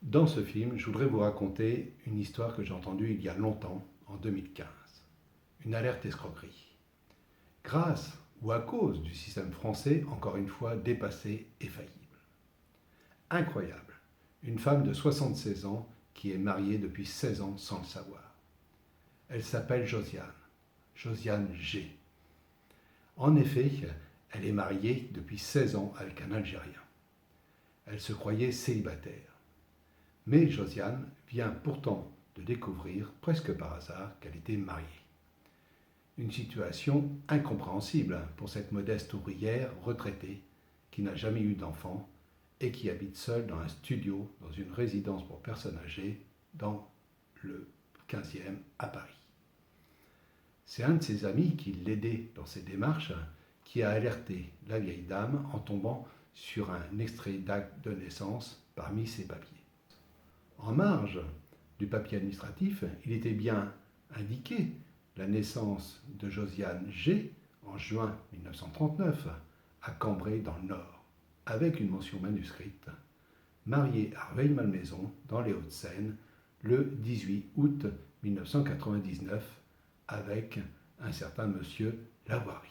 Dans ce film, je voudrais vous raconter une histoire que j'ai entendue il y a longtemps, en 2015. Une alerte escroquerie. Grâce ou à cause du système français, encore une fois dépassé et faillible. Incroyable. Une femme de 76 ans qui est mariée depuis 16 ans sans le savoir. Elle s'appelle Josiane. Josiane G. En effet, elle est mariée depuis 16 ans avec un Algérien. Elle se croyait célibataire. Mais Josiane vient pourtant de découvrir, presque par hasard, qu'elle était mariée. Une situation incompréhensible pour cette modeste ouvrière retraitée qui n'a jamais eu d'enfant et qui habite seule dans un studio dans une résidence pour personnes âgées dans le 15e à Paris. C'est un de ses amis qui l'aidait dans ses démarches qui a alerté la vieille dame en tombant sur un extrait d'acte de naissance parmi ses papiers. En marge du papier administratif, il était bien indiqué la naissance de Josiane G en juin 1939 à Cambrai dans le Nord, avec une mention manuscrite, mariée à Rueil-Malmaison dans les Hauts-de-Seine le 18 août 1999 avec un certain monsieur Lawari.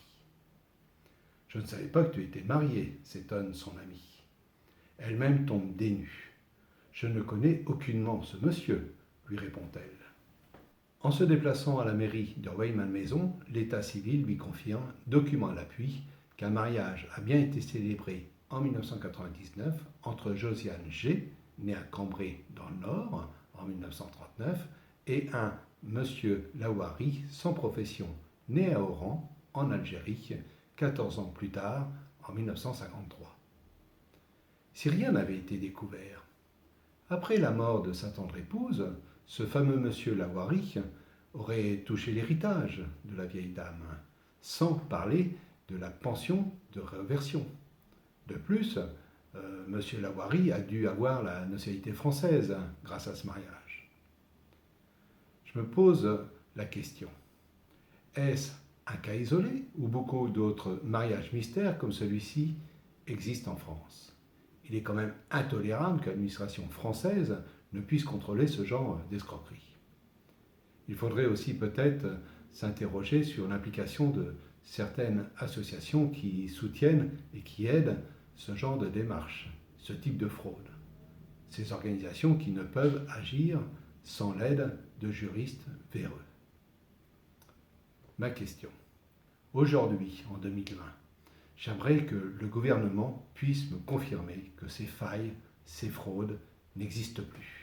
Je ne savais pas que tu étais marié, s'étonne son ami. Elle-même tombe des nues. Je ne connais aucunement ce monsieur, lui répond-elle. En se déplaçant à la mairie de Rueil-Malmaison, l'état civil lui confirme, document à l'appui, qu'un mariage a bien été célébré en 1999 entre Josiane G, née à Cambrai dans le Nord en 1939, et un monsieur Lawari sans profession, né à Oran en Algérie 14 ans plus tard en 1953. Si rien n'avait été découvert, après la mort de sa tendre épouse, ce fameux monsieur Lawari aurait touché l'héritage de la vieille dame, sans parler de la pension de réversion. De plus, monsieur Lawari a dû avoir la nationalité française grâce à ce mariage. Je me pose la question, est-ce un cas isolé ou beaucoup d'autres mariages mystères comme celui-ci existent en France ? Il est quand même intolérable que l'administration française ne puisse contrôler ce genre d'escroquerie. Il faudrait aussi peut-être s'interroger sur l'implication de certaines associations qui soutiennent et qui aident ce genre de démarche, ce type de fraude. Ces organisations qui ne peuvent agir sans l'aide de juristes véreux. Ma question. Aujourd'hui, en 2020, j'aimerais que le gouvernement puisse me confirmer que ces failles, ces fraudes n'existent plus.